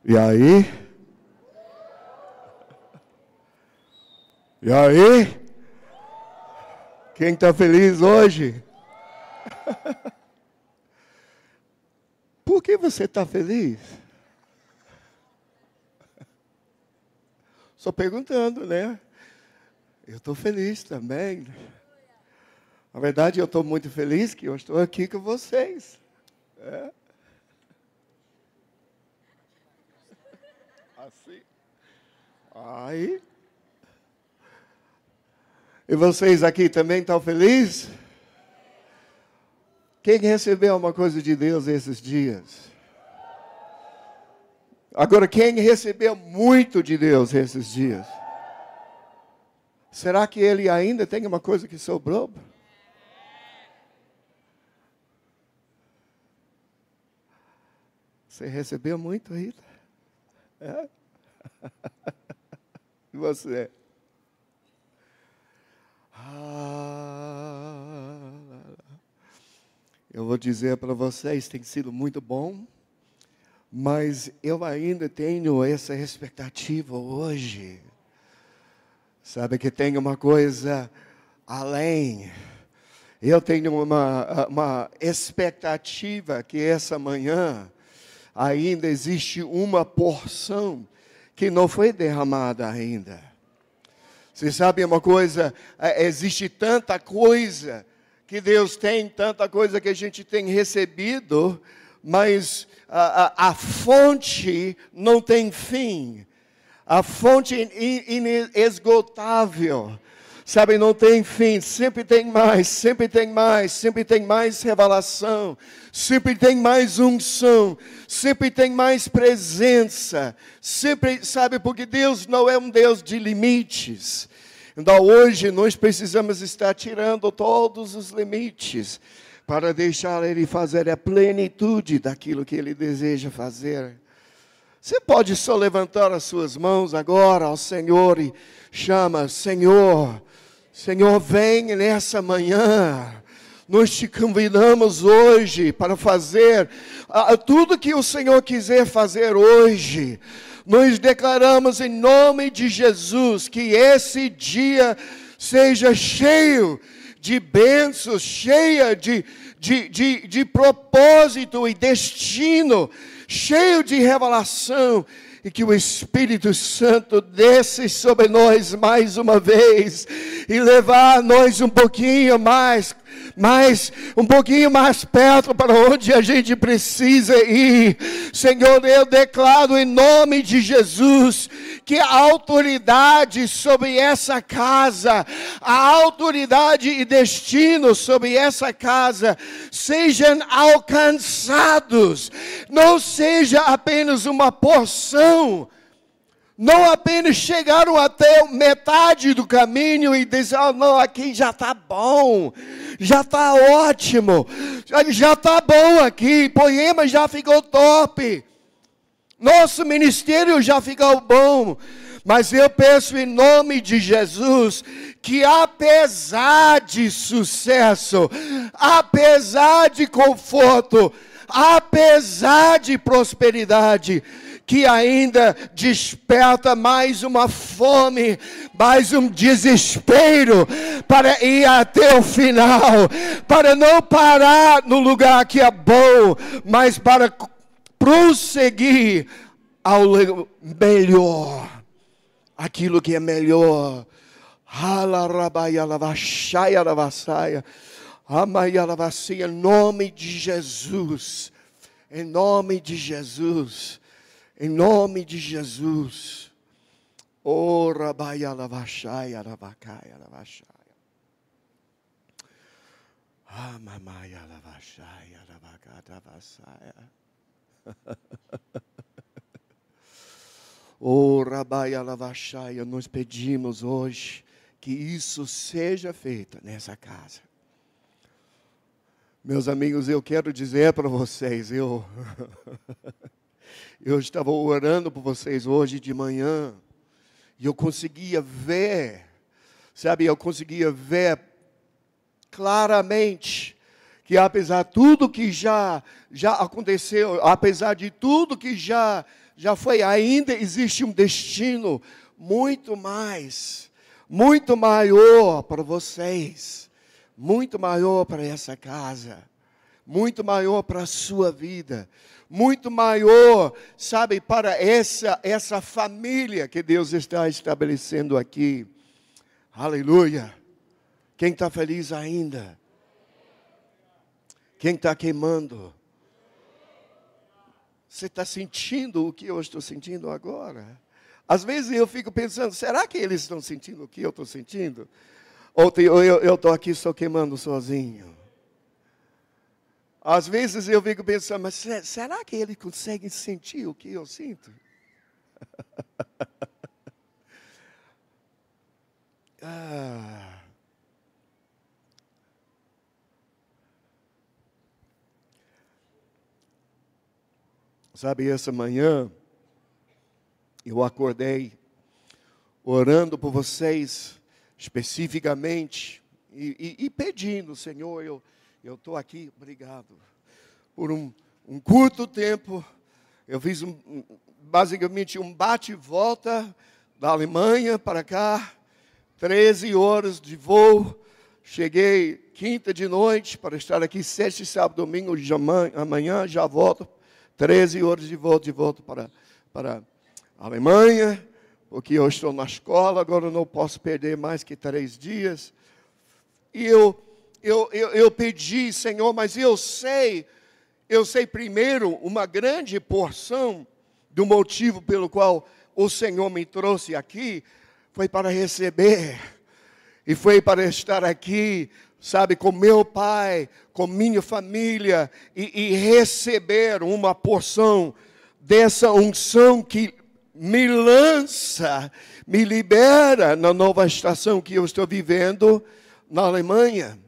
E aí? E aí? Quem está feliz hoje? Por que você está feliz? Só perguntando, né? Eu estou feliz também. Na verdade, eu estou muito feliz que eu estou aqui com vocês. É. Assim. Aí. E vocês aqui também estão felizes? Quem recebeu uma coisa de Deus esses dias? Agora, quem recebeu muito de Deus esses dias? Será que ele ainda tem uma coisa que sobrou? Você recebeu muito, Rita? É? E você? Eu vou dizer para vocês, tem sido muito bom, mas eu ainda tenho essa expectativa hoje. Sabe que tem uma coisa além. Eu tenho uma expectativa que essa manhã ainda existe uma porção que não foi derramada ainda. Você sabe uma coisa? Existe tanta coisa que Deus tem, tanta coisa que a gente tem recebido, mas a fonte não tem fim. A fonte inesgotável. Sabe, não tem fim, sempre tem mais, sempre tem mais, sempre tem mais revelação, sempre tem mais unção, sempre tem mais presença, sempre, sabe, porque Deus não é um Deus de limites. Então hoje nós precisamos estar tirando todos os limites, para deixar Ele fazer a plenitude daquilo que Ele deseja fazer. Você pode só levantar as suas mãos agora ao Senhor e chama, Senhor, Senhor, vem nessa manhã. Nós te convidamos hoje para fazer tudo que o Senhor quiser fazer hoje. Nós declaramos em nome de Jesus que esse dia seja cheio de bênçãos, cheia de propósito e destino, cheio de revelação. E que o Espírito Santo desce sobre nós mais uma vez e levar nós um pouquinho mais um pouquinho mais perto para onde a gente precisa ir. Senhor, eu declaro em nome de Jesus que a autoridade sobre essa casa, a autoridade e destino sobre essa casa sejam alcançados, não seja apenas uma porção. Não apenas chegaram até metade do caminho e disseram, não, aqui já está bom, já está ótimo, já está bom aqui, Poema já ficou top, nosso ministério já ficou bom. Mas eu peço em nome de Jesus, que apesar de sucesso, apesar de conforto, apesar de prosperidade, que ainda desperta mais uma fome, mais um desespero para ir até o final, para não parar no lugar que é bom, mas para prosseguir ao melhor, aquilo que é melhor. Em nome de Jesus, em nome de Jesus. Em nome de Jesus. Oh, Rabaia Lavashaya, Rabacaya, Lavashaya. Ah, Mamaia Lavashaya, Rabacata Vasaya. Oh, Rabaia Lavashaya, nós pedimos hoje que isso seja feito nessa casa. Meus amigos, eu quero dizer para vocês, eu estava orando por vocês hoje de manhã, e eu conseguia ver, sabe, claramente, que apesar de tudo que já aconteceu, apesar de tudo que já foi, ainda existe um destino muito maior para vocês, muito maior para essa casa, muito maior para a sua vida, muito maior, sabe, para essa família que Deus está estabelecendo aqui. Aleluia. Quem está feliz ainda? Quem está queimando? Você está sentindo o que eu estou sentindo agora? Às vezes eu fico pensando, será que eles estão sentindo o que eu estou sentindo? Ou eu estou aqui só queimando sozinho? Às vezes eu fico pensando, mas será que eles conseguem sentir o que eu sinto? Sabe, essa manhã, eu acordei orando por vocês, especificamente, e pedindo, Senhor, eu estou aqui, obrigado, por um curto tempo, eu fiz basicamente um bate e volta da Alemanha para cá, 13 horas de voo, cheguei quinta de noite para estar aqui, sexta, sábado, domingo, amanhã já volto, 13 horas de volta para a Alemanha, porque eu estou na escola, agora eu não posso perder mais que 3 dias. E eu pedi, Senhor, mas eu sei primeiro uma grande porção do motivo pelo qual o Senhor me trouxe aqui, foi para receber, e foi para estar aqui, sabe, com meu pai, com minha família, e receber uma porção dessa unção que me lança, me libera na nova estação que eu estou vivendo na Alemanha.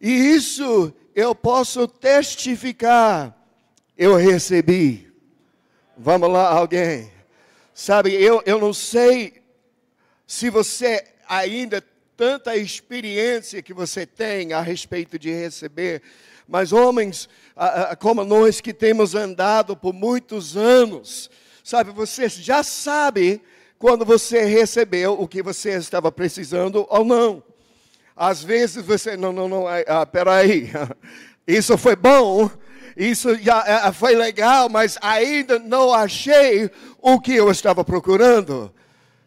E isso eu posso testificar, eu recebi. Vamos lá, alguém. Sabe, eu não sei se você ainda tanta experiência que você tem a respeito de receber, mas homens como nós que temos andado por muitos anos, sabe, você já sabe quando você recebeu o que você estava precisando ou não. Às vezes você, não, peraí, isso foi bom, isso já foi legal, mas ainda não achei o que eu estava procurando.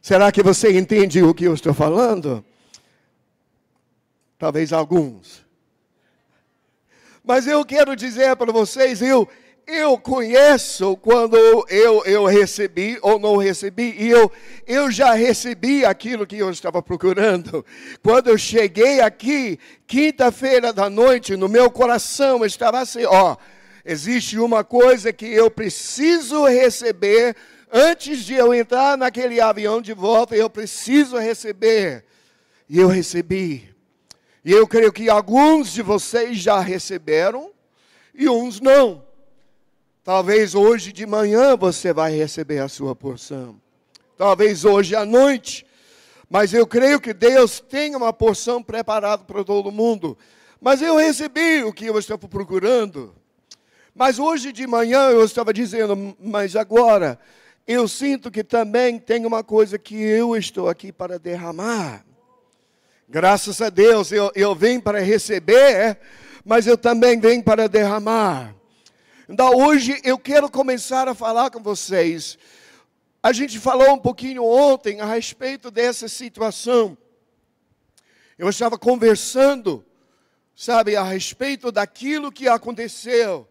Será que você entende o que eu estou falando? Talvez alguns. Mas eu quero dizer para vocês, eu conheço quando eu recebi ou não recebi, e eu já recebi aquilo que eu estava procurando. Quando eu cheguei aqui, quinta-feira da noite, no meu coração estava assim, existe uma coisa que eu preciso receber, antes de eu entrar naquele avião de volta, eu preciso receber. E eu recebi. E eu creio que alguns de vocês já receberam, e uns não. Talvez hoje de manhã você vai receber a sua porção. Talvez hoje à noite. Mas eu creio que Deus tem uma porção preparada para todo mundo. Mas eu recebi o que eu estava procurando. Mas hoje de manhã eu estava dizendo, mas agora eu sinto que também tem uma coisa que eu estou aqui para derramar. Graças a Deus eu venho para receber, mas eu também venho para derramar. Então hoje eu quero começar a falar com vocês. A gente falou um pouquinho ontem a respeito dessa situação. Eu estava conversando, sabe, a respeito daquilo que aconteceu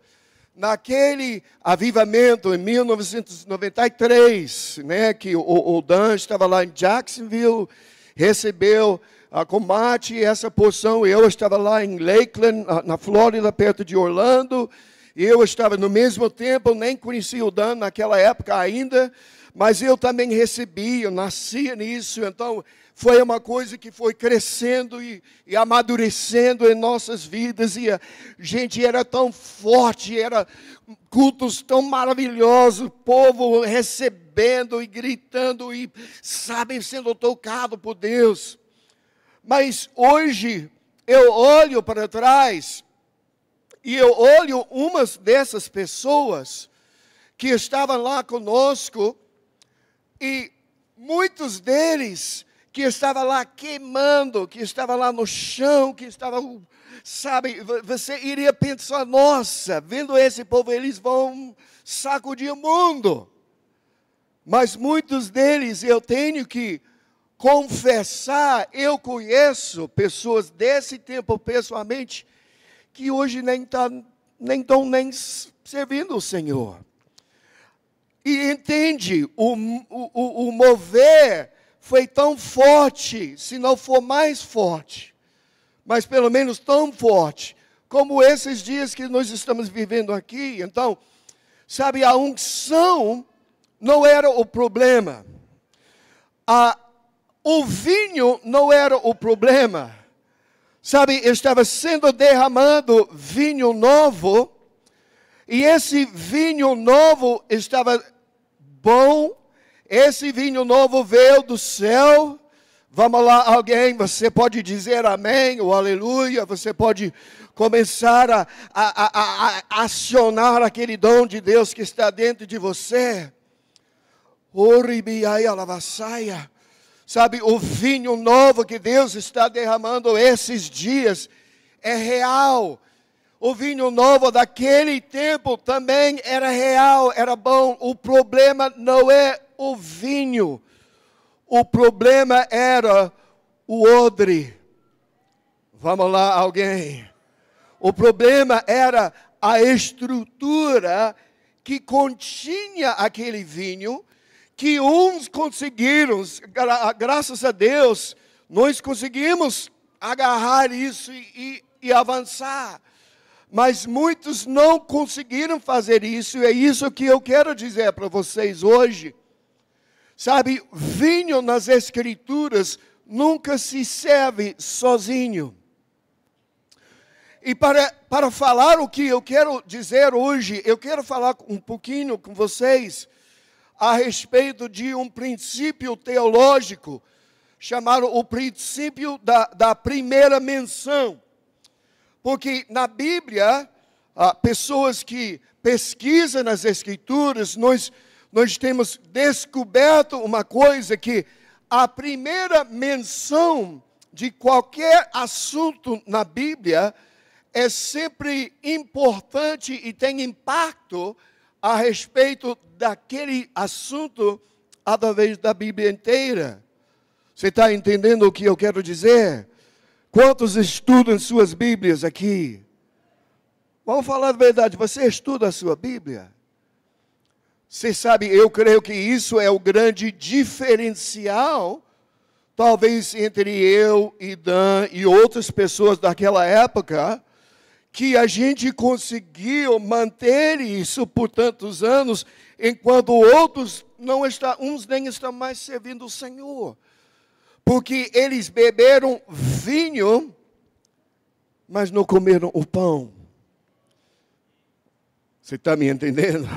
naquele avivamento em 1993, né, que o Dan estava lá em Jacksonville, recebeu a combate essa porção. Eu estava lá em Lakeland, na Flórida, perto de Orlando. E eu estava no mesmo tempo, nem conhecia o Dan naquela época ainda, mas eu também recebi, eu nasci nisso. Então, foi uma coisa que foi crescendo e amadurecendo em nossas vidas. E a gente era tão forte, era cultos tão maravilhosos, o povo recebendo e gritando e, sabe, sendo tocado por Deus. Mas hoje, eu olho para trás E eu olho umas dessas pessoas que estavam lá conosco, e muitos deles que estavam lá queimando, que estavam lá no chão, que estavam, sabe, você iria pensar, nossa, vendo esse povo, eles vão sacudir o mundo. Mas muitos deles, eu tenho que confessar, eu conheço pessoas desse tempo pessoalmente, que hoje nem estão nem servindo o Senhor. E entende, o mover foi tão forte, se não for mais forte, mas pelo menos tão forte, como esses dias que nós estamos vivendo aqui. Então, sabe, a unção não era o problema. O vinho não era o problema. Sabe, estava sendo derramado vinho novo, e esse vinho novo estava bom. Esse vinho novo veio do céu. Vamos lá, alguém, você pode dizer amém ou aleluia, você pode começar a acionar aquele dom de Deus que está dentro de você. Sabe, o vinho novo que Deus está derramando esses dias é real. O vinho novo daquele tempo também era real, era bom. O problema não é o vinho. O problema era o odre. Vamos lá, alguém. O problema era a estrutura que continha aquele vinho, que uns conseguiram, graças a Deus, nós conseguimos agarrar isso e avançar. Mas muitos não conseguiram fazer isso, e é isso que eu quero dizer para vocês hoje. Sabe, vinho nas Escrituras nunca se serve sozinho. E para falar o que eu quero dizer hoje, eu quero falar um pouquinho com vocês a respeito de um princípio teológico, chamado o princípio da primeira menção. Porque na Bíblia, pessoas que pesquisam nas Escrituras, nós temos descoberto uma coisa, que a primeira menção de qualquer assunto na Bíblia é sempre importante e tem impacto a respeito daquele assunto através da Bíblia inteira. Você está entendendo o que eu quero dizer? Quantos estudam suas Bíblias aqui? Vamos falar a verdade, você estuda a sua Bíblia? Você sabe, eu creio que isso é o grande diferencial, talvez entre eu e Dan e outras pessoas daquela época, que a gente conseguiu manter isso por tantos anos, enquanto outros uns nem estão mais servindo o Senhor. Porque eles beberam vinho, mas não comeram o pão. Você está me entendendo?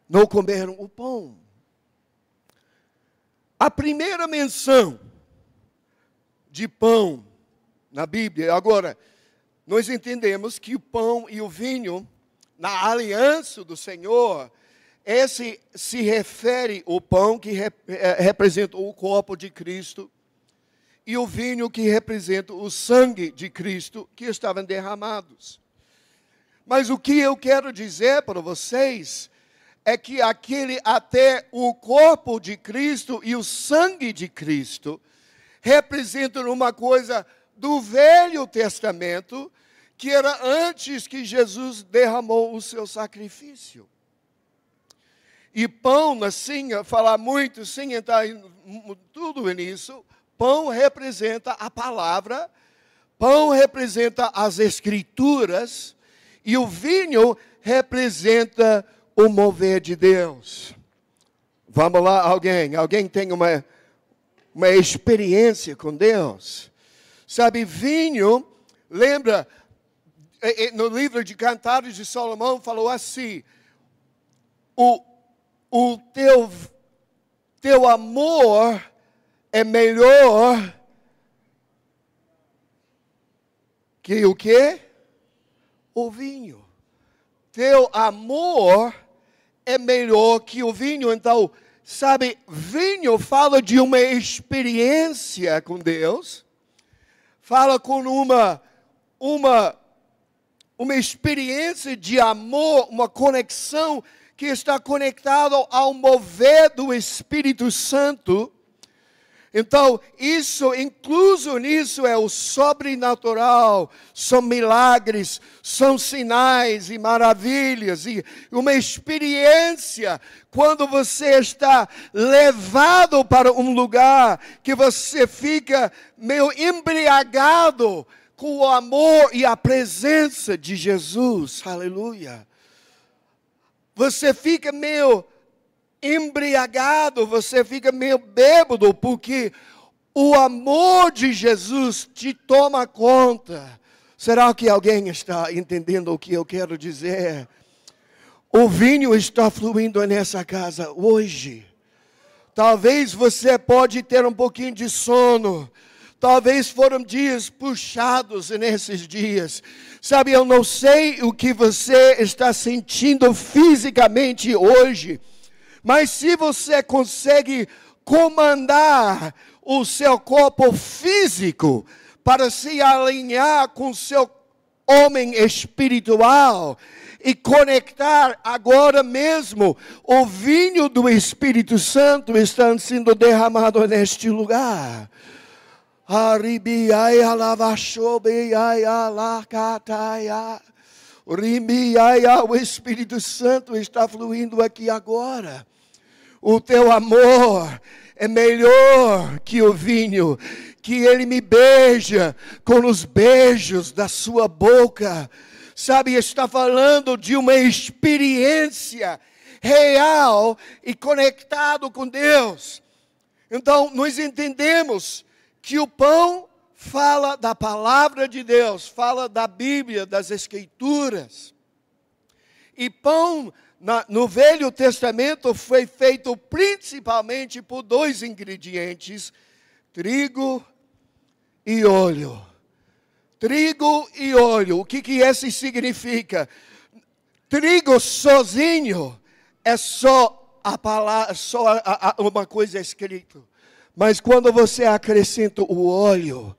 Não comeram o pão. A primeira menção de pão na Bíblia, agora, nós entendemos que o pão e o vinho, na aliança do Senhor, esse se refere ao pão que representa o corpo de Cristo, e o vinho que representa o sangue de Cristo que estavam derramados. Mas o que eu quero dizer para vocês é que até o corpo de Cristo e o sangue de Cristo representam uma coisa do Velho Testamento, que era antes que Jesus derramou o seu sacrifício. E pão, assim, falar muito, sem entrar em tudo nisso, pão representa a palavra, pão representa as Escrituras, e o vinho representa o mover de Deus. Vamos lá, alguém tem uma experiência com Deus? Sabe, vinho, lembra, no livro de Cantares de Salomão, falou assim, o teu amor é melhor que o quê? o vinho. Teu amor é melhor que o vinho. Então, sabe, vinho fala de uma experiência com Deus. Fala com uma experiência de amor, uma conexão que está conectada ao mover do Espírito Santo. Então, incluso nisso é o sobrenatural, são milagres, são sinais e maravilhas, e uma experiência quando você está levado para um lugar que você fica meio embriagado com o amor e a presença de Jesus, aleluia. Você fica meio embriagado, você fica meio bêbado, porque o amor de Jesus te toma conta. Será que alguém está entendendo o que eu quero dizer? O vinho está fluindo nessa casa hoje. Talvez você pode ter um pouquinho de sono. Talvez foram dias puxados nesses dias. Sabe, eu não sei o que você está sentindo fisicamente hoje. Mas se você consegue comandar o seu corpo físico para se alinhar com o seu homem espiritual e conectar agora mesmo, o vinho do Espírito Santo está sendo derramado neste lugar. O Espírito Santo está fluindo aqui agora. O teu amor é melhor que o vinho, que ele me beija com os beijos da sua boca. Sabe, está falando de uma experiência real e conectado com Deus. Então, nós entendemos que o pão fala da palavra de Deus, fala da Bíblia, das Escrituras. E pão no Velho Testamento foi feito principalmente por dois ingredientes: trigo e óleo. Trigo e óleo. O que isso significa? Trigo sozinho é só a palavra, só uma coisa escrita. Mas quando você acrescenta o óleo,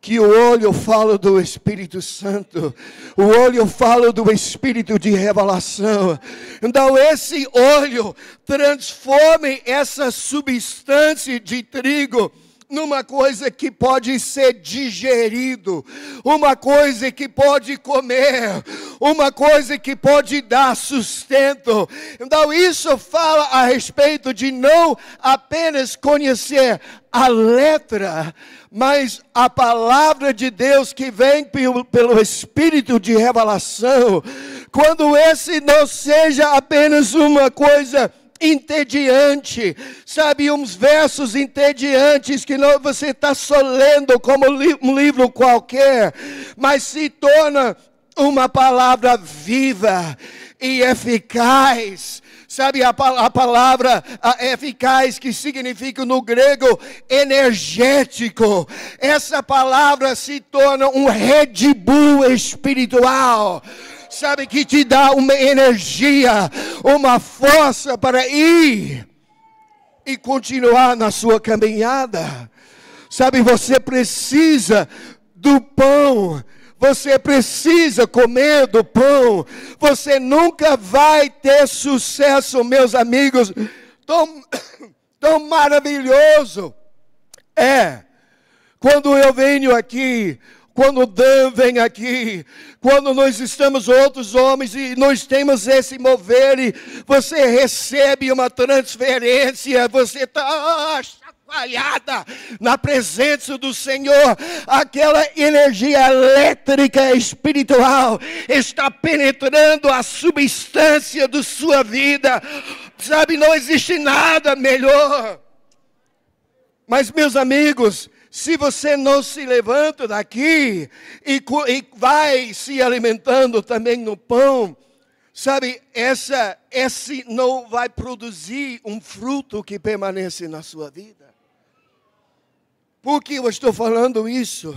que o óleo fala do Espírito Santo, o óleo fala do Espírito de revelação. Então esse óleo transforma essa substância de trigo numa coisa que pode ser digerido, uma coisa que pode comer, uma coisa que pode dar sustento. Então isso fala a respeito de não apenas conhecer a letra, mas a palavra de Deus que vem pelo Espírito de revelação. Quando esse não seja apenas uma coisa entediante, sabe, uns versos entediantes que não, você está só lendo como um livro qualquer, mas se torna uma palavra viva e eficaz. Sabe, a palavra eficaz, que significa no grego energético. Essa palavra se torna um Red Bull espiritual. Sabe, que te dá uma energia, uma força para ir e continuar na sua caminhada. Sabe, você precisa do pão. Você precisa comer do pão. Você nunca vai ter sucesso, meus amigos, tão maravilhoso. Quando eu venho aqui, quando o Dan vem aqui, quando nós estamos outros homens e nós temos esse mover, e você recebe uma transferência, você está chacoalhada na presença do Senhor. Aquela energia elétrica espiritual está penetrando a substância da sua vida. Sabe, não existe nada melhor. Mas, meus amigos, se você não se levanta daqui e vai se alimentando também no pão, sabe, esse não vai produzir um fruto que permanece na sua vida. Por que eu estou falando isso?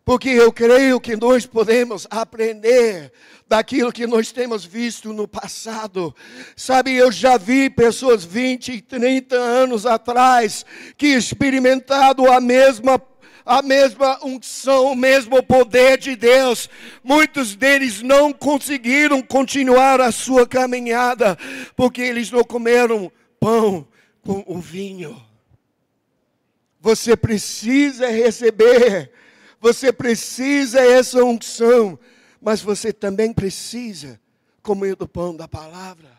Porque eu creio que nós podemos aprender daquilo que nós temos visto no passado. Sabe, eu já vi pessoas 20 e 30 anos atrás que experimentaram a mesma unção, o mesmo poder de Deus. Muitos deles não conseguiram continuar a sua caminhada, porque eles não comeram pão com o vinho. Você precisa receber, você precisa essa unção, mas você também precisa comer do pão da palavra.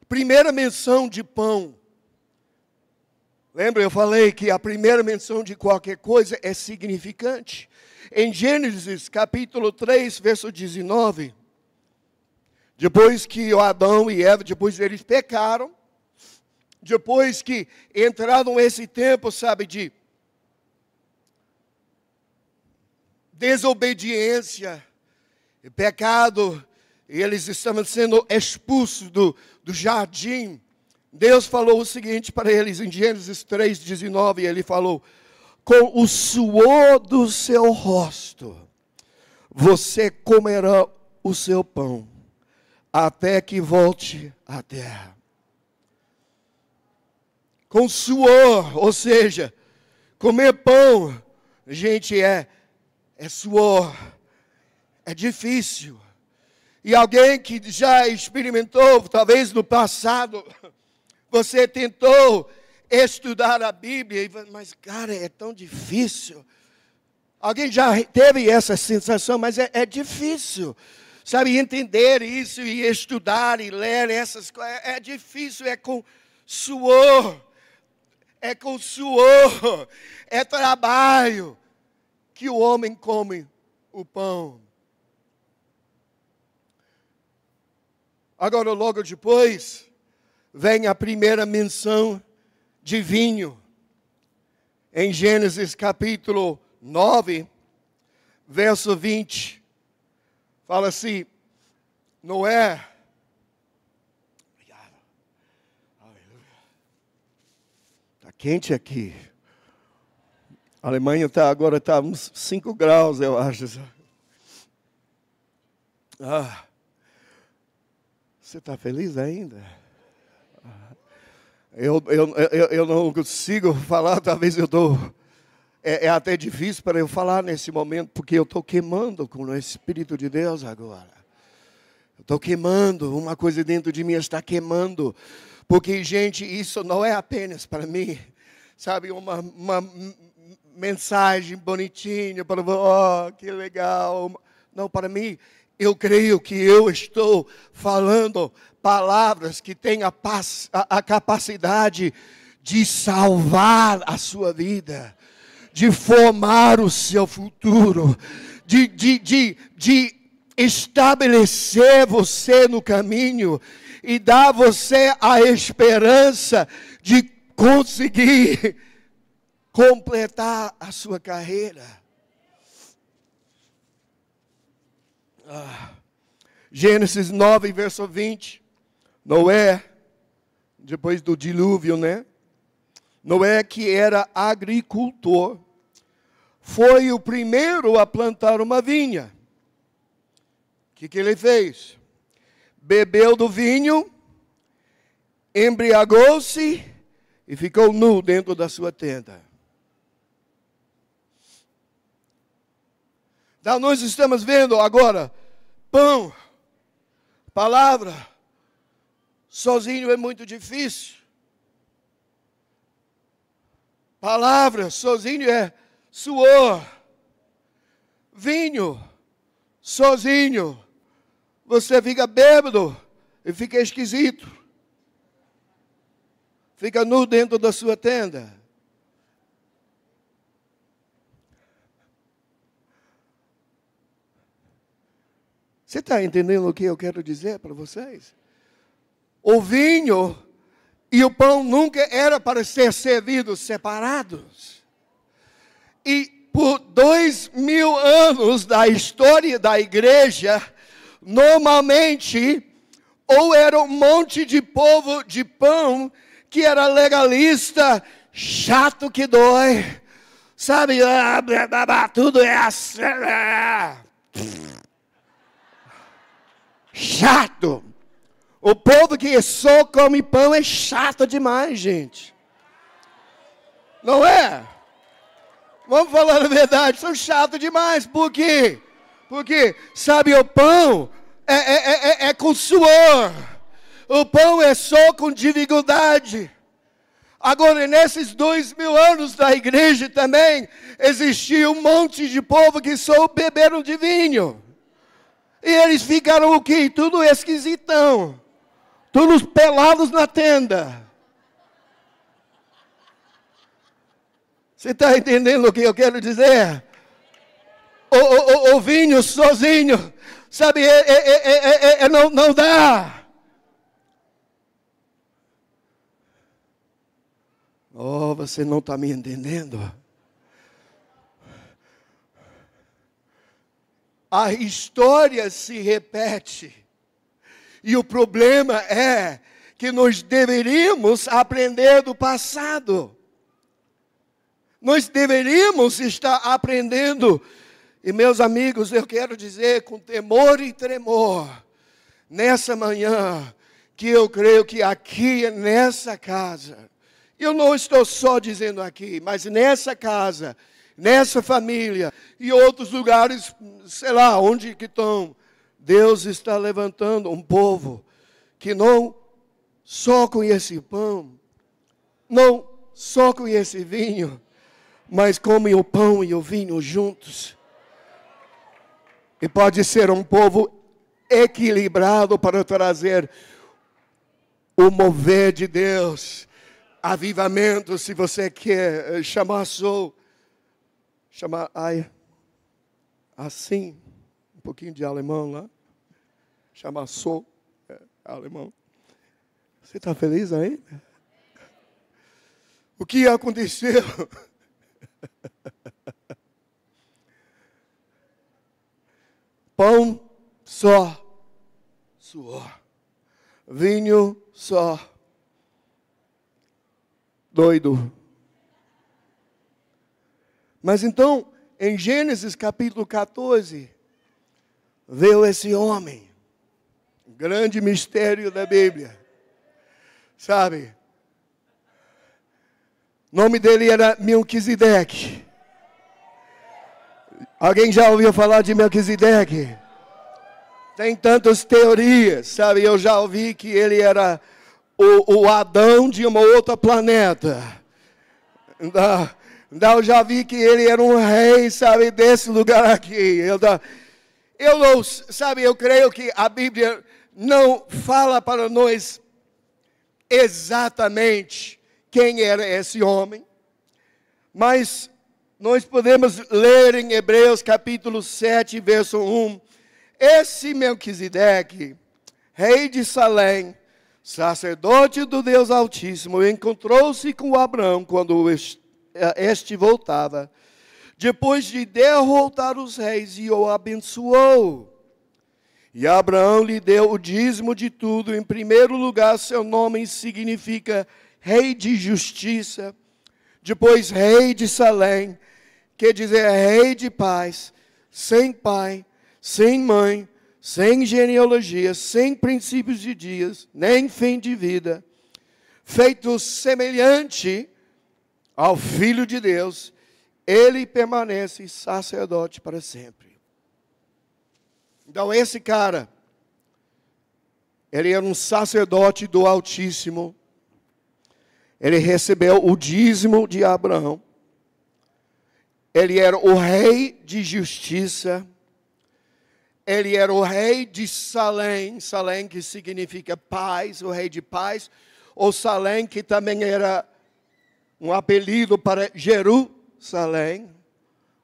Primeira menção de pão. Lembra, eu falei que a primeira menção de qualquer coisa é significante. Em Gênesis capítulo 3, verso 19, depois que Adão e Eva, depois eles pecaram, depois que entraram nesse tempo, sabe, de desobediência e pecado, e eles estavam sendo expulsos do jardim, Deus falou o seguinte para eles em Gênesis 3:19, ele falou: com o suor do seu rosto, você comerá o seu pão, até que volte à terra. Com suor, ou seja, comer pão, gente, é suor, é difícil. E alguém que já experimentou, talvez no passado, você tentou estudar a Bíblia, mas cara, é tão difícil. Alguém já teve essa sensação, mas é difícil. Sabe, entender isso e estudar e ler essas coisas, é difícil, é com suor. É com suor, é trabalho que o homem come o pão. Agora, logo depois, vem a primeira menção de vinho. Em Gênesis capítulo 9, verso 20, fala assim: Noé, está quente aqui. A Alemanha agora está uns 5 graus, eu acho. Você está feliz ainda? Eu não consigo falar, talvez eu estou... É até difícil para eu falar nesse momento, porque eu estou queimando com o Espírito de Deus agora. Eu estou queimando, uma coisa dentro de mim está queimando. Porque, gente, isso não é apenas para mim, sabe, uma mensagem bonitinha, para que legal. Não, para mim, eu creio que eu estou falando palavras que têm a capacidade de salvar a sua vida, de formar o seu futuro, de estabelecer você no caminho e dar você a esperança de conseguir completar a sua carreira. Gênesis 9, verso 20. Noé, depois do dilúvio, né? Noé, que era agricultor, foi o primeiro a plantar uma vinha. O que ele fez? Bebeu do vinho, embriagou-se e ficou nu dentro da sua tenda. Então, nós estamos vendo agora, pão, palavra, sozinho é muito difícil. Palavra, sozinho é suor. Vinho, sozinho, você fica bêbado e fica esquisito. Fica nu dentro da sua tenda. Você está entendendo o que eu quero dizer para vocês? O vinho e o pão nunca era para ser servidos separados. E por 2000 anos da história da igreja, normalmente, ou era um monte de povo de pão que era legalista, chato que dói, Sabe, tudo é assim. Chato. O povo que só come pão é chato demais, gente. Não é? Vamos falar a verdade, são chatos demais. Por quê? Porque, sabe, o pão é com suor. O pão é só com dificuldade. Agora, nesses 2000 anos da igreja também, existia um monte de povo que só beberam de vinho. E eles ficaram o quê? Tudo esquisitão. Todos pelados na tenda. Você está entendendo o que eu quero dizer? O vinho sozinho, sabe, não dá. Oh, você não está me entendendo. A história se repete. E o problema é que nós deveríamos aprender do passado. Nós deveríamos estar aprendendo. E meus amigos, eu quero dizer com temor e tremor, nessa manhã, que eu creio que aqui nessa casa, eu não estou só dizendo aqui, mas nessa casa, nessa família e outros lugares, sei lá, onde que estão, Deus está levantando um povo que não só conhece pão, não só conhece vinho, mas come o pão e o vinho juntos. E pode ser um povo equilibrado para trazer o mover de Deus. Avivamento, se você quer chamar assim, um pouquinho de alemão lá. Chamar alemão. Você está feliz aí? O que aconteceu? Pão só, suor. Vinho só, doido. Mas então, em Gênesis capítulo 14, veio esse homem, um grande mistério da Bíblia, sabe? O nome dele era Melquisedeque. Alguém já ouviu falar de Melquisedeque? Tem tantas teorias, sabe? Eu já ouvi que ele era o Adão de uma outra planeta. Então eu já vi que ele era um rei, sabe, desse lugar aqui. Eu não, sabe, eu creio que a Bíblia não fala para nós exatamente quem era esse homem, mas nós podemos ler em Hebreus capítulo 7, verso 1. Esse Melquisedeque, rei de Salém, sacerdote do Deus Altíssimo, encontrou-se com Abraão quando este voltava, depois de derrotar os reis, e o abençoou. E Abraão lhe deu o dízimo de tudo. Em primeiro lugar, seu nome significa rei de justiça. Depois, rei de Salém, quer dizer rei de paz, sem pai, sem mãe, sem genealogia, sem princípios de dias, nem fim de vida, feito semelhante ao Filho de Deus, ele permanece sacerdote para sempre. Então esse cara, ele era um sacerdote do Altíssimo, ele recebeu o dízimo de Abraão, ele era o rei de justiça, ele era o rei de Salém, Salém que significa paz, o rei de paz, ou Salém que também era um apelido para Jerusalém,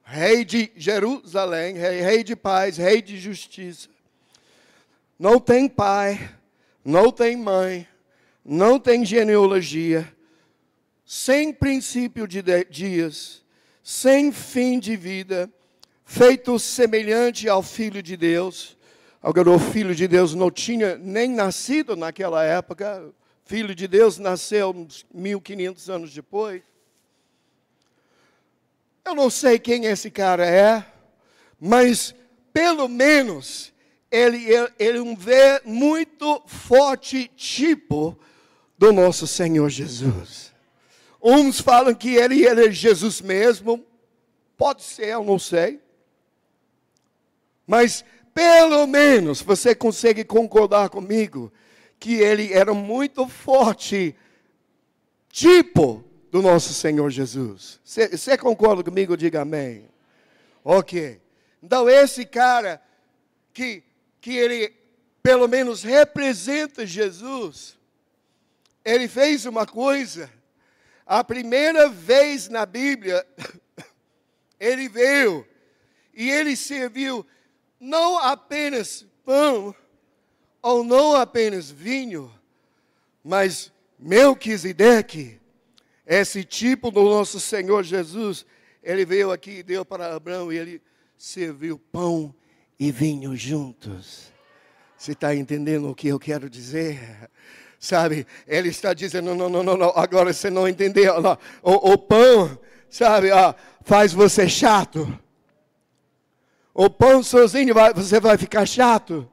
rei de Jerusalém, rei de paz, rei de justiça. Não tem pai, não tem mãe, não tem genealogia, sem princípio de dias, sem fim de vida, feito semelhante ao Filho de Deus. Agora, o Filho de Deus não tinha nem nascido naquela época. O Filho de Deus nasceu uns 1500 anos depois. Eu não sei quem esse cara é, mas pelo menos ele é um muito forte tipo do nosso Senhor Jesus. Uns falam que ele é Jesus mesmo, pode ser, eu não sei. Mas pelo menos você consegue concordar comigo que ele era muito forte tipo do nosso Senhor Jesus. Você concorda comigo? Diga amém. Ok. Então esse cara que ele pelo menos representa Jesus, ele fez uma coisa. A primeira vez na Bíblia, ele veio e ele serviu não apenas pão, ou não apenas vinho, mas Melquisedeque, esse tipo do nosso Senhor Jesus, ele veio aqui e deu para Abraão e ele serviu pão e vinho juntos. Você está entendendo o que eu quero dizer? Sabe, ele está dizendo, não, agora você não entendeu. Não. O pão, sabe, faz você chato. O pão sozinho você vai ficar chato.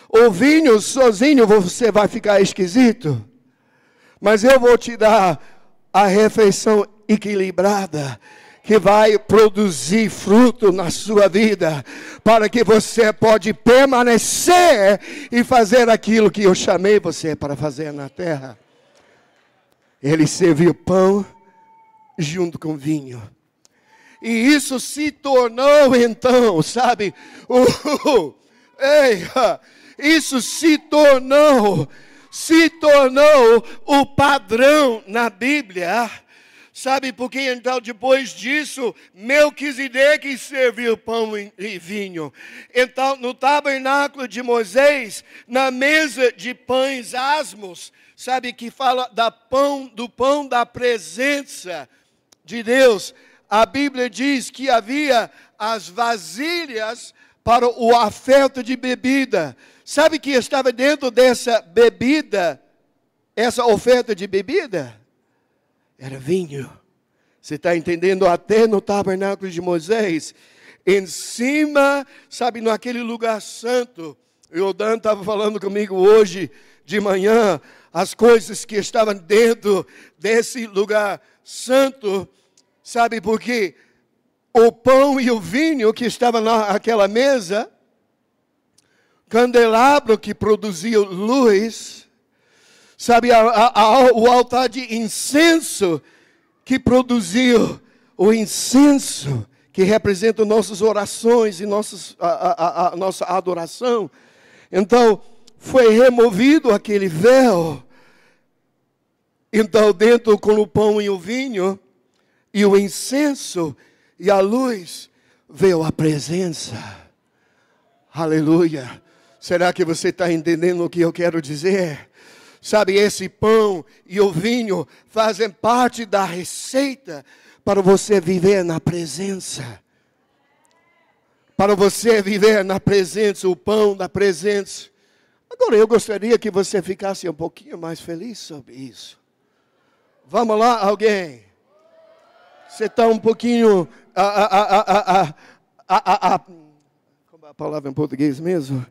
O vinho sozinho você vai ficar esquisito. Mas eu vou te dar a refeição equilibrada, que vai produzir fruto na sua vida, para que você pode permanecer e fazer aquilo que eu chamei você para fazer na terra. Ele serviu pão junto com vinho. E isso se tornou então, sabe, isso se tornou o padrão na Bíblia. Sabe por que então depois disso Melquisedeque serviu pão e vinho? Então no tabernáculo de Moisés, na mesa de pães asmos, sabe que fala do pão da presença de Deus. A Bíblia diz que havia as vasilhas para o oferta de bebida. Sabe que estava dentro dessa bebida, essa oferta de bebida? Era vinho. Você está entendendo? Até no tabernáculo de Moisés, em cima, sabe, naquele lugar santo. O Dan estava falando comigo hoje de manhã, as coisas que estavam dentro desse lugar santo. Sabe por quê? O pão e o vinho que estavam naquela mesa, candelabro que produzia luz, sabe, o altar de incenso que produziu o incenso, que representa nossas orações e a nossa adoração. Então, foi removido aquele véu. Então, dentro com o pão e o vinho, e o incenso e a luz, veio a presença. Aleluia. Será que você está entendendo o que eu quero dizer? Sabe, esse pão e o vinho fazem parte da receita para você viver na presença. Para você viver na presença, o pão da presença. Agora, eu gostaria que você ficasse um pouquinho mais feliz sobre isso. Vamos lá, alguém? Você está um pouquinho, como é a palavra em português mesmo?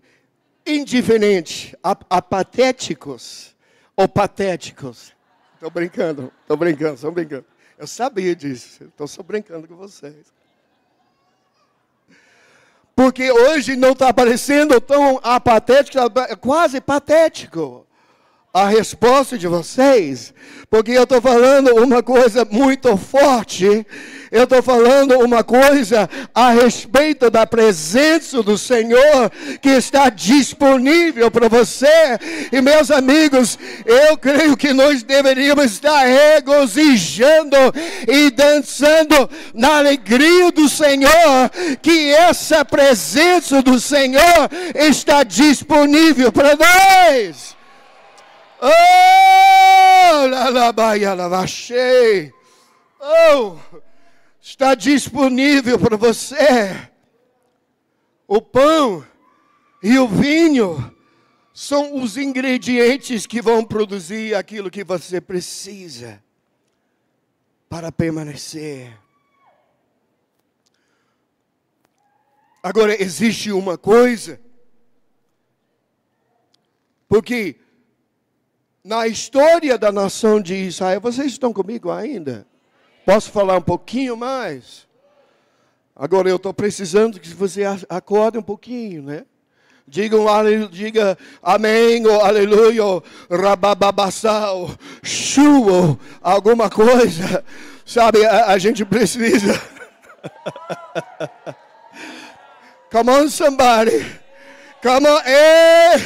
Indiferente, apatéticos ou patéticos. Estou brincando. Eu sabia disso, estou só brincando com vocês. Porque hoje não está parecendo tão apatético, é quase patético a resposta de vocês, porque eu estou falando uma coisa muito forte, eu estou falando uma coisa a respeito da presença do Senhor, que está disponível para você. E meus amigos, eu creio que nós deveríamos estar regozijando e dançando na alegria do Senhor, que essa presença do Senhor está disponível para nós. Está disponível para você. O pão e o vinho são os ingredientes que vão produzir aquilo que você precisa para permanecer. Agora, existe uma coisa, porque na história da nação de Israel, vocês estão comigo ainda? Posso falar um pouquinho mais? Agora eu estou precisando que você acorde um pouquinho, né? Diga amém, ou aleluia, ou rabababassau, chuva, alguma coisa. Sabe, a gente precisa. Come on, somebody. Come on, hey.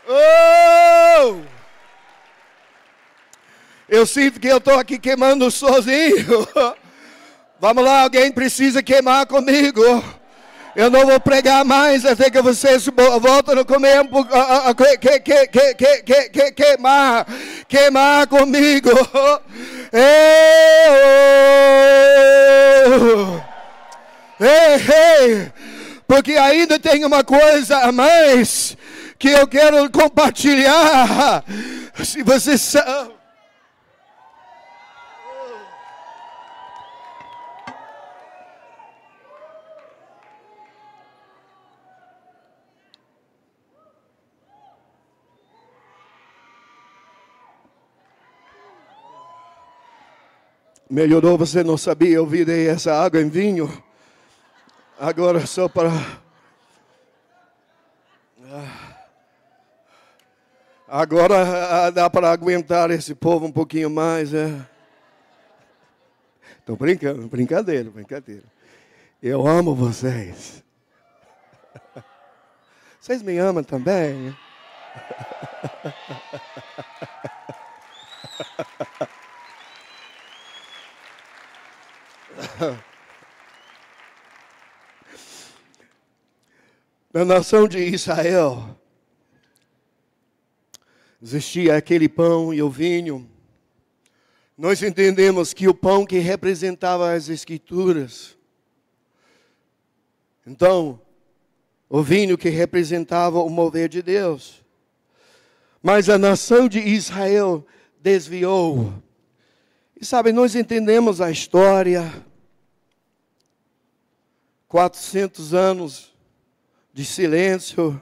Oh! Eu sinto que eu estou aqui queimando sozinho. Vamos lá, alguém precisa queimar comigo. Eu não vou pregar mais até que vocês voltem a comer queimar comigo. Ei, porque ainda tem uma coisa a mais que eu quero compartilhar. Se você sabe. Melhorou, você não sabia, eu virei essa água em vinho. Agora só para... Agora dá para aguentar esse povo um pouquinho mais. Estou brincando, brincadeira. Eu amo vocês. Vocês me amam também? Na nação de Israel, existia aquele pão e o vinho. Nós entendemos que o pão que representava as Escrituras. Então, o vinho que representava o mover de Deus. Mas a nação de Israel desviou. E sabe, nós entendemos a história. 400 anos de silêncio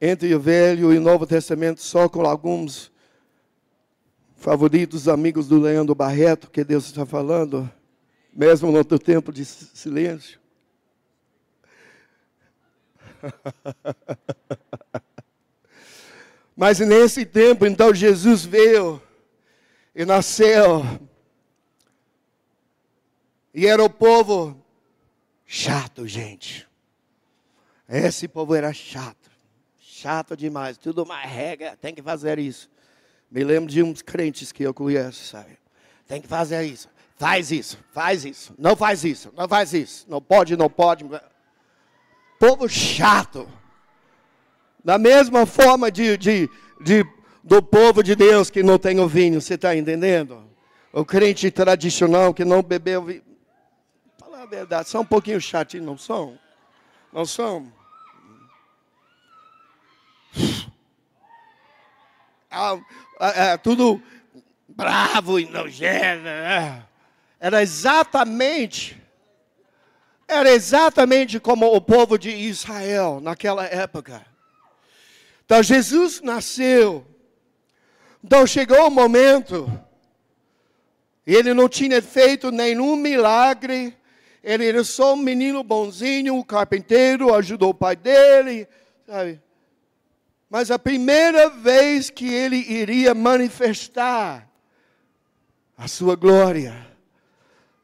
entre o Velho e o Novo Testamento, só com alguns favoritos amigos do Leandro Barreto, que Deus está falando, mesmo no outro tempo de silêncio. Mas nesse tempo, então, Jesus veio e nasceu. E era o povo chato, gente. Esse povo era chato. Chato demais. Tudo uma regra, tem que fazer isso. Me lembro de uns crentes que eu conheço, sabe? Tem que fazer isso. Faz isso, faz isso. Não faz isso, não faz isso. Não pode. Povo chato. Da mesma forma do povo de Deus que não tem o vinho, você está entendendo? O crente tradicional que não bebeu vinho. Fala a verdade, são um pouquinho chatinhos, não são? Não são? Tudo bravo e nojento. Era exatamente como o povo de Israel naquela época. Então Jesus nasceu. Então chegou o momento. Ele não tinha feito nenhum milagre. Ele era só um menino bonzinho, um carpinteiro, ajudou o pai dele, sabe? Mas a primeira vez que ele iria manifestar a sua glória,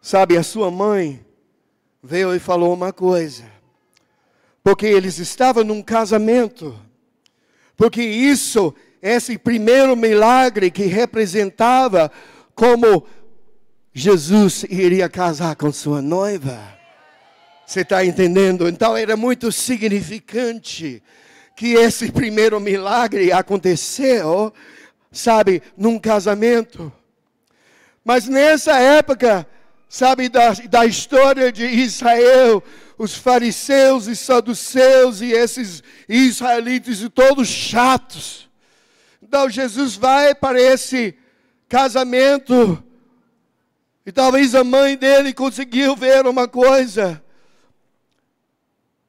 sabe, a sua mãe veio e falou uma coisa. Porque eles estavam num casamento. Porque esse primeiro milagre que representava como Jesus iria casar com sua noiva. Você está entendendo? Então era muito significante que esse primeiro milagre aconteceu, sabe, num casamento. Mas nessa época, sabe, da história de Israel, os fariseus e saduceus e esses israelitas e todos chatos. Então Jesus vai para esse casamento E talvez a mãe dele conseguiu ver uma coisa.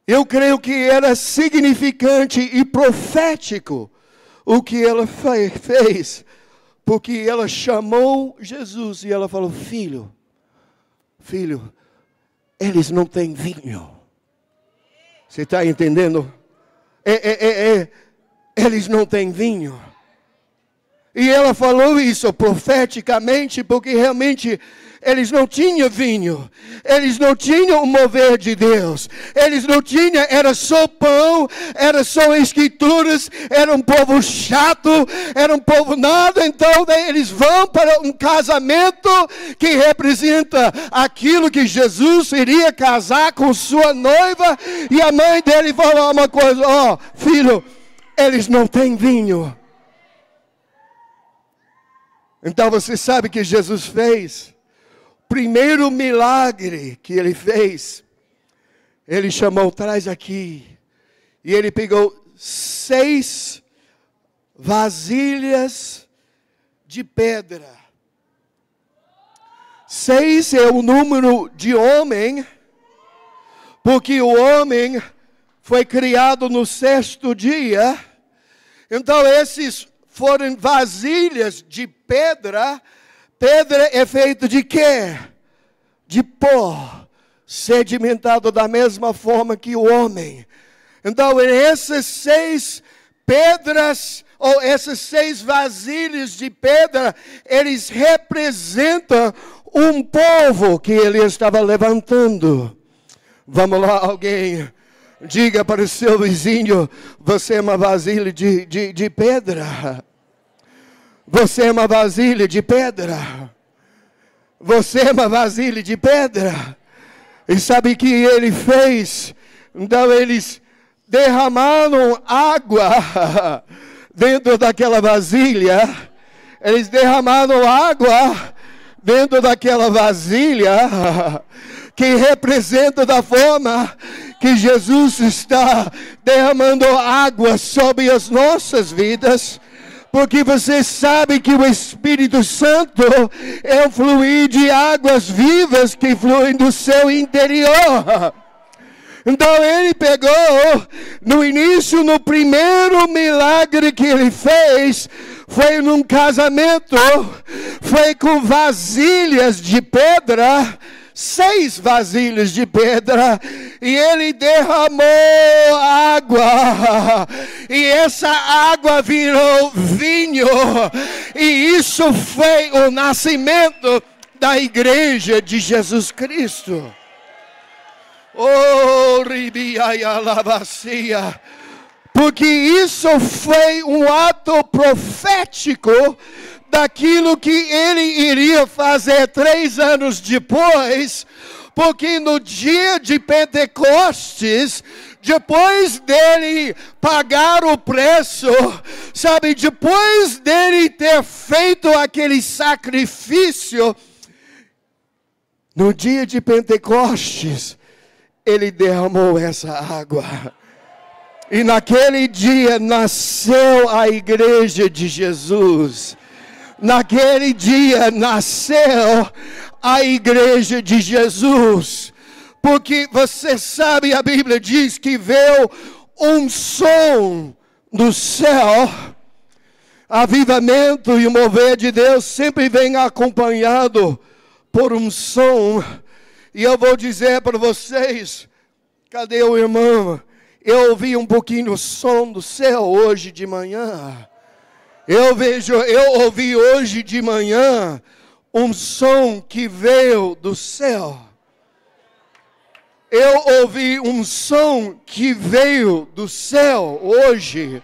Eu creio que era significante e profético o que ela fez. Porque ela chamou Jesus e ela falou: filho, eles não têm vinho. Você está entendendo? Eles não têm vinho. E ela falou isso profeticamente porque realmente eles não tinham vinho. Eles não tinham o mover de Deus. Eles não tinham, era só pão, era só escrituras, era um povo chato, era um povo nada. Então eles vão para um casamento que representa aquilo que Jesus iria casar com sua noiva. E a mãe dele falou uma coisa: ó, filho, eles não têm vinho. Então você sabe que Jesus fez? Primeiro milagre que ele fez, ele chamou: traz aqui. E ele pegou 6 vasilhas de pedra. 6 é o número de homem, porque o homem foi criado no 6º dia. Então esses foram vasilhas de pedra. Pedra é feita de quê? De pó, sedimentado da mesma forma que o homem. Então, essas 6 pedras, ou essas 6 vasilhas de pedra, eles representam um povo que ele estava levantando. Vamos lá, alguém, diga para o seu vizinho: você é uma vasilha de pedra. Você é uma vasilha de pedra. Você é uma vasilha de pedra. E sabe o que ele fez? Então eles derramaram água dentro daquela vasilha. Eles derramaram água dentro daquela vasilha, que representa da forma que Jesus está derramando água sobre as nossas vidas. Porque você sabe que o Espírito Santo é um fluir de águas vivas que fluem do seu interior. Então ele pegou, no início, no primeiro milagre que ele fez, foi num casamento, foi com vasilhas de pedra, 6 vasilhas de pedra, e ele derramou água, e essa água virou vinho, e isso foi o nascimento da igreja de Jesus Cristo. Oh, ribiaia lavacia, porque isso foi um ato profético daquilo que ele iria fazer 3 anos depois, porque no dia de Pentecostes, depois dele pagar o preço, sabe, depois dele ter feito aquele sacrifício, no dia de Pentecostes, ele derramou essa água. E naquele dia nasceu a igreja de Jesus. Naquele dia nasceu a igreja de Jesus. Porque você sabe, a Bíblia diz que veio um som do céu. Avivamento e o mover de Deus sempre vem acompanhado por um som. E eu vou dizer para vocês, cadê o irmão? Eu ouvi um pouquinho o som do céu hoje de manhã. Eu ouvi hoje de manhã um som que veio do céu. Eu ouvi um som que veio do céu hoje.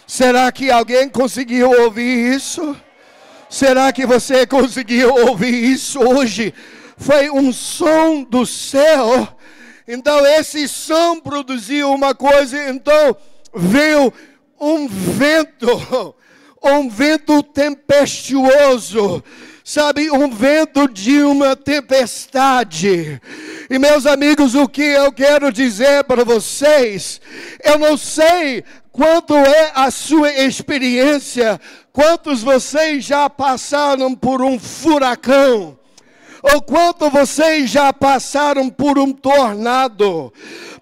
Será que alguém conseguiu ouvir isso? Será que você conseguiu ouvir isso hoje? Foi um som do céu. Então esse som produziu uma coisa. Então veio um vento tempestuoso, sabe, um vento de uma tempestade. E meus amigos, o que eu quero dizer para vocês, eu não sei quanto é a sua experiência, quantos vocês já passaram por um furacão, ou quanto vocês já passaram por um tornado,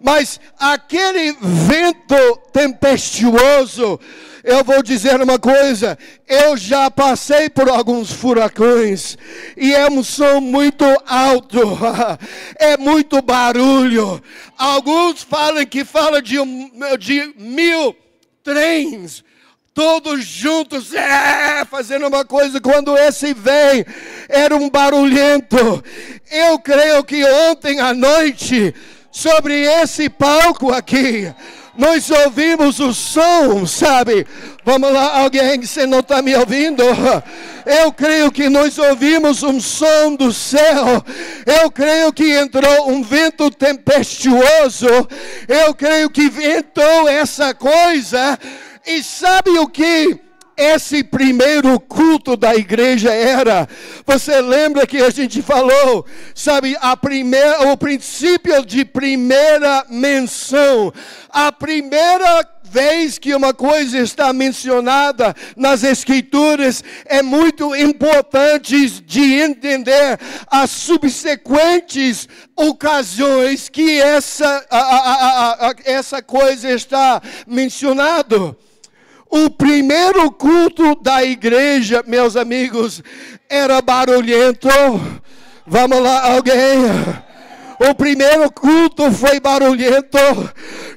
mas aquele vento tempestuoso, eu vou dizer uma coisa, eu já passei por alguns furacões, e é um som muito alto, é muito barulho. Alguns falam que fala de 1000 trens, todos juntos, fazendo uma coisa. Quando esse vem, era um barulhento. Eu creio que ontem à noite, sobre esse palco aqui, nós ouvimos o som, sabe? Vamos lá, alguém, você não está me ouvindo? Eu creio que nós ouvimos um som do céu. Eu creio que entrou um vento tempestuoso. Eu creio que ventou essa coisa. E sabe o que esse primeiro culto da igreja era? Você lembra que a gente falou, sabe, o princípio de primeira menção. A primeira vez que uma coisa está mencionada nas Escrituras, é muito importante de entender as subsequentes ocasiões que essa coisa está mencionada. O primeiro culto da igreja, meus amigos, era barulhento. Vamos lá, alguém? O primeiro culto foi barulhento,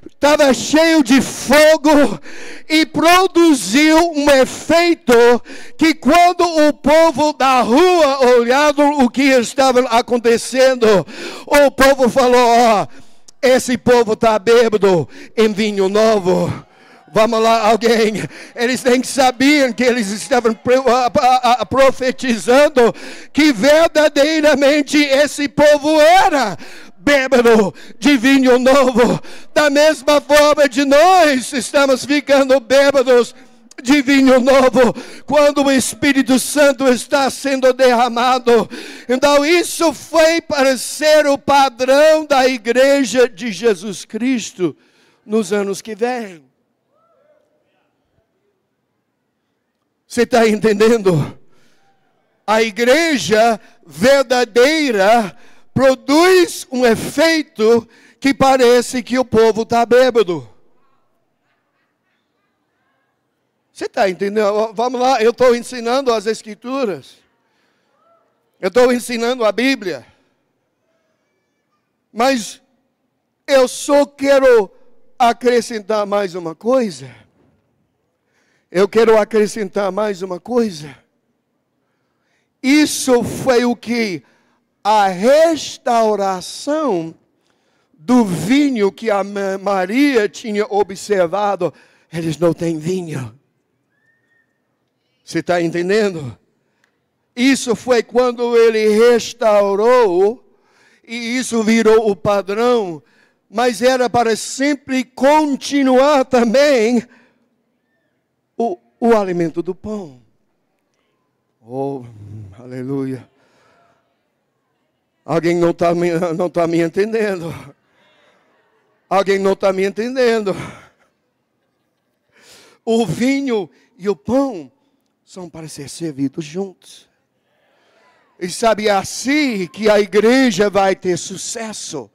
estava cheio de fogo e produziu um efeito que quando o povo da rua olhava o que estava acontecendo, o povo falou, esse povo está bêbado em vinho novo. Vamos lá, alguém. Eles nem sabiam que eles estavam profetizando que verdadeiramente esse povo era bêbado de vinho novo. Da mesma forma de nós estamos ficando bêbados de vinho novo, quando o Espírito Santo está sendo derramado. Então isso foi para ser o padrão da igreja de Jesus Cristo nos anos que vêm. Você está entendendo? A igreja verdadeira produz um efeito que parece que o povo está bêbado. Você está entendendo? Vamos lá, eu estou ensinando as Escrituras. Eu estou ensinando a Bíblia. Mas eu só quero acrescentar mais uma coisa. Eu quero acrescentar mais uma coisa. Isso foi o que a restauração do vinho que a Maria tinha observado. Eles não têm vinho. Você está entendendo? Isso foi quando ele restaurou, e isso virou o padrão, mas era para sempre continuar também o alimento do pão. Oh, aleluia. Alguém não está me entendendo. Alguém não está me entendendo. O vinho e o pão são para ser servidos juntos. E sabe, assim que a igreja vai ter sucesso.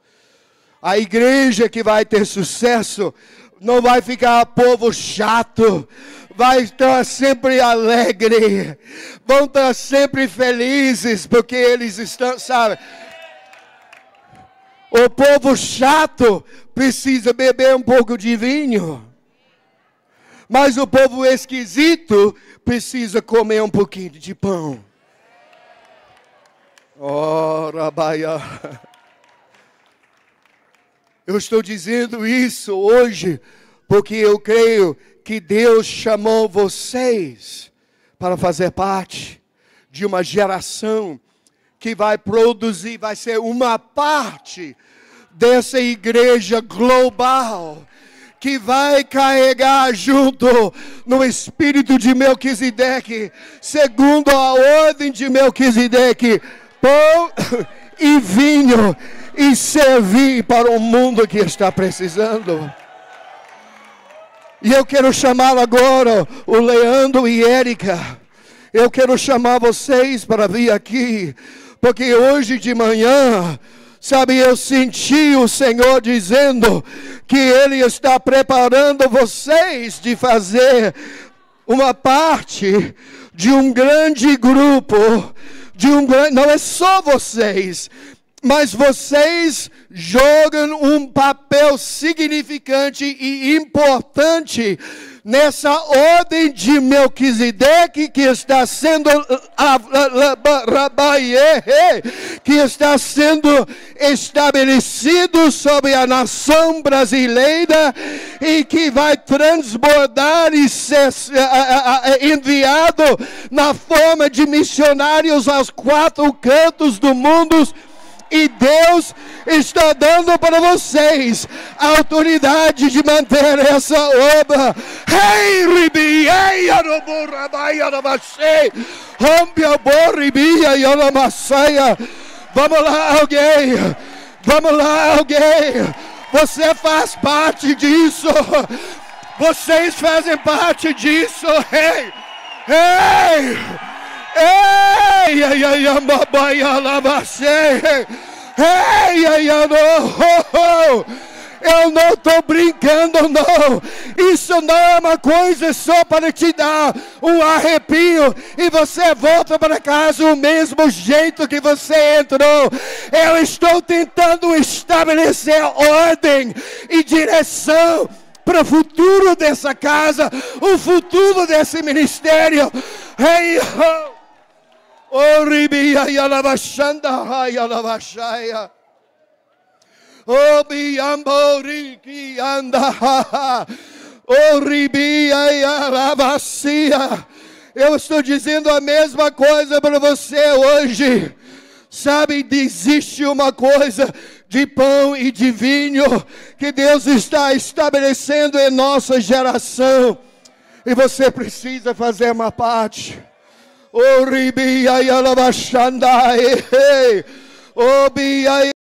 A igreja que vai ter sucesso não vai ficar povo chato, vai estar sempre alegre, vão estar sempre felizes, porque eles estão, sabe? O povo chato precisa beber um pouco de vinho, mas o povo esquisito precisa comer um pouquinho de pão. Oh, Rabaia. Eu estou dizendo isso hoje porque eu creio que Deus chamou vocês para fazer parte de uma geração que vai produzir, vai ser uma parte dessa igreja global, que vai carregar junto no espírito de Melquisedeque, segundo a ordem de Melquisedeque, pão e vinho, e servir para o mundo que está precisando. E eu quero chamar agora o Leandro e Érica. Eu quero chamar vocês para vir aqui, Porque hoje de manhã, sabe, eu senti o Senhor dizendo que Ele está preparando vocês de fazer uma parte de um grande grupo, não é só vocês, mas vocês jogam um papel significante e importante nessa ordem de Melquisedeque que está sendo estabelecido sobre a nação brasileira e que vai transbordar e ser enviado na forma de missionários aos 4 cantos do mundo. E Deus está dando para vocês a autoridade de manter essa obra. Vamos lá, alguém. Vamos lá, alguém. Você faz parte disso. Vocês fazem parte disso. Ei! Ei! Ei, ai, ai, ai, eu não estou brincando, não. Isso não é uma coisa só para te dar um arrepio e você volta para casa do mesmo jeito que você entrou. Eu estou tentando estabelecer ordem e direção para o futuro dessa casa, o futuro desse ministério. Hey, oh, ribia e alabashanda, ai alabashaya. Oh, biamboriki anda, oh, ribia e alabacia. Eu estou dizendo a mesma coisa para você hoje. Sabe, existe uma coisa de pão e de vinho que Deus está estabelecendo em nossa geração. E você precisa fazer uma parte. Oh, ribia e alabashanda, oh, bia